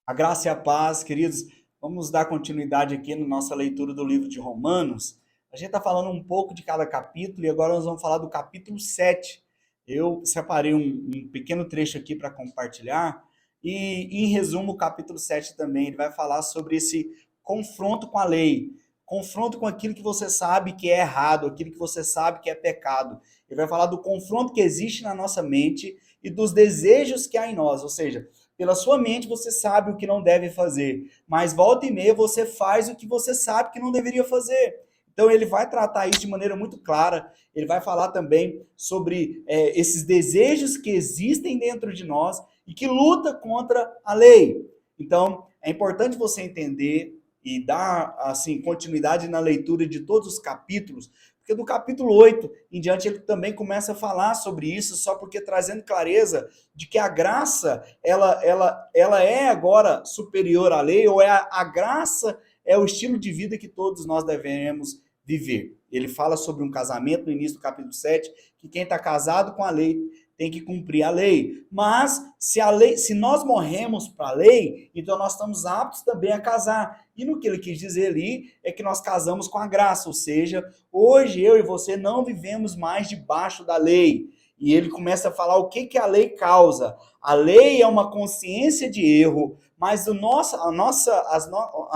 A graça e a paz, queridos. Vamos dar continuidade aqui na nossa leitura do livro de Romanos. A gente está falando um pouco de cada capítulo e agora nós vamos falar do capítulo 7. Eu separei um pequeno trecho aqui para compartilhar e, em resumo, o capítulo 7 também ele vai falar sobre esse confronto com a lei, confronto com aquilo que você sabe que é errado, aquilo que você sabe que é pecado. Ele vai falar do confronto que existe na nossa mente e dos desejos que há em nós, ou seja, pela sua mente você sabe o que não deve fazer, mas volta e meia você faz o que você sabe que não deveria fazer. Então ele vai tratar isso de maneira muito clara. Ele vai falar também sobre esses desejos que existem dentro de nós e que luta contra a lei. Então é importante você entender e dar assim continuidade na leitura de todos os capítulos, porque do capítulo 8 em diante ele também começa a falar sobre isso, só porque trazendo clareza de que a graça ela é agora superior à lei, ou a graça é o estilo de vida que todos nós devemos viver. Ele fala sobre um casamento no início do capítulo 7, que quem está casado com a lei tem que cumprir a lei. Mas se nós morremos para a lei, então nós estamos aptos também a casar. E no que ele quis dizer ali é que nós casamos com a graça, ou seja, hoje eu e você não vivemos mais debaixo da lei. E ele começa a falar o que a lei causa. A lei é uma consciência de erro, mas a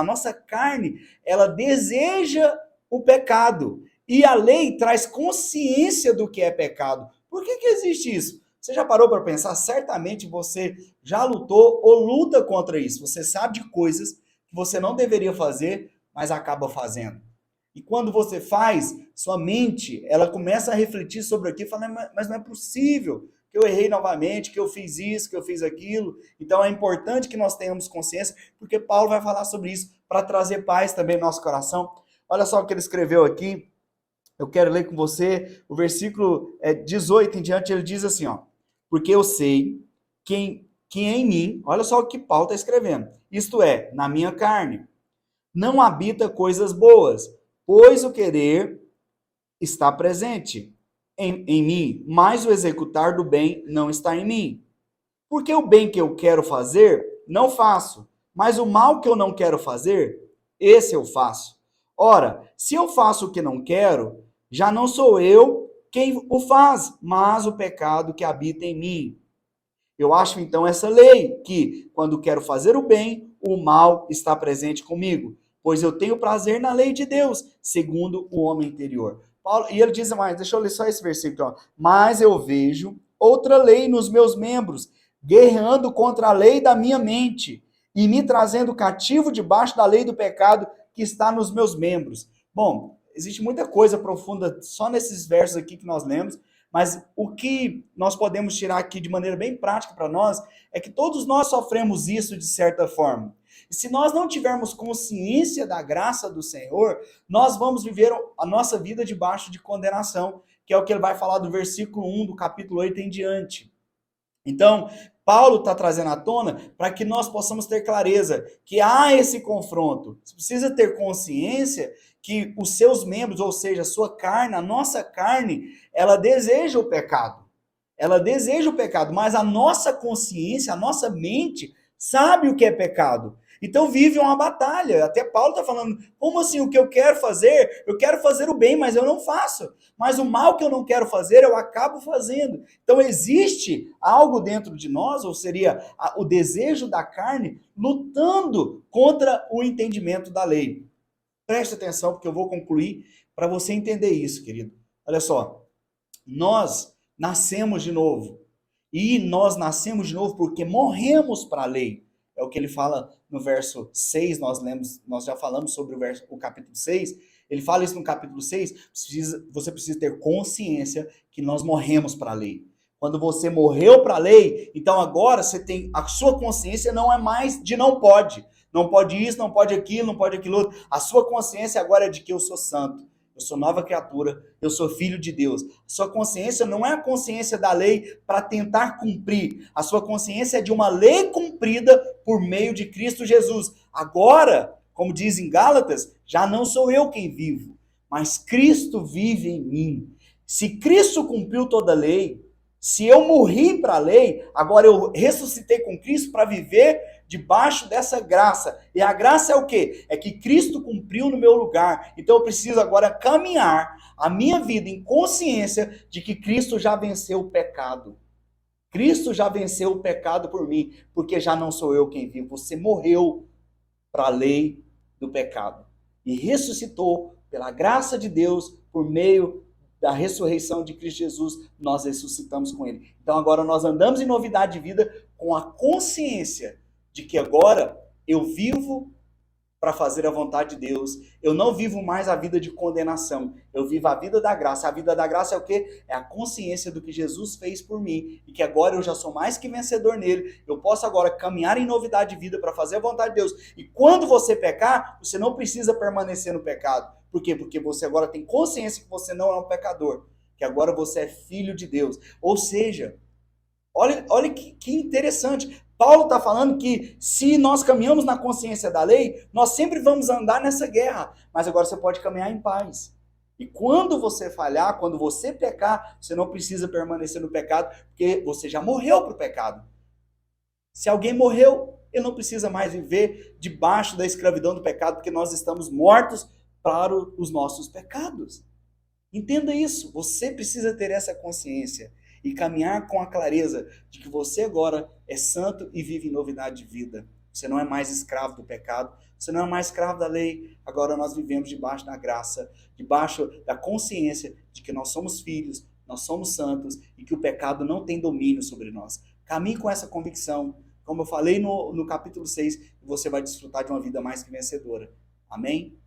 nossa carne, ela deseja o pecado. E a lei traz consciência do que é pecado. Por que existe isso? Você já parou para pensar? Certamente você já lutou ou luta contra isso. Você sabe de coisas que você não deveria fazer, mas acaba fazendo. E quando você faz, sua mente, ela começa a refletir sobre aquilo, falando, mas não é possível que eu errei novamente, que eu fiz isso, que eu fiz aquilo. Então é importante que nós tenhamos consciência, porque Paulo vai falar sobre isso para trazer paz também no nosso coração. Olha só o que ele escreveu aqui. Eu quero ler com você o versículo 18 em diante, ele diz assim, ó, porque eu sei que em mim, olha só o que Paulo está escrevendo, isto é, na minha carne, não habita coisas boas, pois o querer está presente em mim, mas o executar do bem não está em mim. Porque o bem que eu quero fazer, não faço, mas o mal que eu não quero fazer, esse eu faço. Ora, se eu faço o que não quero, já não sou eu quem o faz, mas o pecado que habita em mim. Eu acho então essa lei, que quando quero fazer o bem, o mal está presente comigo, pois eu tenho prazer na lei de Deus, segundo o homem interior. Paulo, e ele diz mais, deixa eu ler só esse versículo, ó. Mas eu vejo outra lei nos meus membros, guerreando contra a lei da minha mente e me trazendo cativo debaixo da lei do pecado que está nos meus membros. Bom, existe muita coisa profunda só nesses versos aqui que nós lemos, mas o que nós podemos tirar aqui de maneira bem prática para nós é que todos nós sofremos isso de certa forma. E se nós não tivermos consciência da graça do Senhor, nós vamos viver a nossa vida debaixo de condenação, que é o que ele vai falar do versículo 1 do capítulo 8 em diante. Então, Paulo está trazendo à tona para que nós possamos ter clareza que há esse confronto. Você precisa ter consciência que os seus membros, ou seja, a sua carne, a nossa carne, ela deseja o pecado. Ela deseja o pecado, mas a nossa consciência, a nossa mente, sabe o que é pecado. Então vive uma batalha. Até Paulo está falando, como assim o que eu quero fazer? Eu quero fazer o bem, mas eu não faço. Mas o mal que eu não quero fazer, eu acabo fazendo. Então existe algo dentro de nós, ou seria o desejo da carne, lutando contra o entendimento da lei. Preste atenção, porque eu vou concluir para você entender isso, querido. Olha só, nós nascemos de novo. E nós nascemos de novo porque morremos para a lei. É o que ele fala no verso 6, nós já falamos sobre o capítulo 6. Ele fala isso no capítulo 6, você precisa ter consciência que nós morremos para a lei. Quando você morreu para a lei, então agora você tem, a sua consciência não é mais de não pode. Não pode isso, não pode aquilo, não pode aquilo outro. A sua consciência agora é de que eu sou santo. Eu sou nova criatura, eu sou filho de Deus. Sua consciência não é a consciência da lei para tentar cumprir. A sua consciência é de uma lei cumprida por meio de Cristo Jesus. Agora, como diz em Gálatas, já não sou eu quem vivo, mas Cristo vive em mim. Se Cristo cumpriu toda a lei, se eu morri para a lei, agora eu ressuscitei com Cristo para viver debaixo dessa graça. E a graça é o quê? É que Cristo cumpriu no meu lugar. Então eu preciso agora caminhar a minha vida em consciência de que Cristo já venceu o pecado. Cristo já venceu o pecado por mim, porque já não sou eu quem vivo. Você morreu para a lei do pecado e ressuscitou pela graça de Deus por meio da ressurreição de Cristo Jesus. Nós ressuscitamos com ele. Então agora nós andamos em novidade de vida com a consciência de que agora eu vivo para fazer a vontade de Deus. Eu não vivo mais a vida de condenação. Eu vivo a vida da graça. A vida da graça é o quê? É a consciência do que Jesus fez por mim e que agora eu já sou mais que vencedor nele. Eu posso agora caminhar em novidade de vida para fazer a vontade de Deus. E quando você pecar, você não precisa permanecer no pecado. Por quê? Porque você agora tem consciência que você não é um pecador. Que agora você é filho de Deus. Ou seja, olha que interessante. Paulo está falando que se nós caminhamos na consciência da lei, nós sempre vamos andar nessa guerra. Mas agora você pode caminhar em paz. E quando você falhar, quando você pecar, você não precisa permanecer no pecado, porque você já morreu para o pecado. Se alguém morreu, ele não precisa mais viver debaixo da escravidão do pecado, porque nós estamos mortos para os nossos pecados. Entenda isso. Você precisa ter essa consciência e caminhar com a clareza de que você agora é santo e vive em novidade de vida. Você não é mais escravo do pecado, você não é mais escravo da lei. Agora nós vivemos debaixo da graça, debaixo da consciência de que nós somos filhos, nós somos santos e que o pecado não tem domínio sobre nós. Caminhe com essa convicção. Como eu falei no capítulo 6, você vai desfrutar de uma vida mais que vencedora. Amém?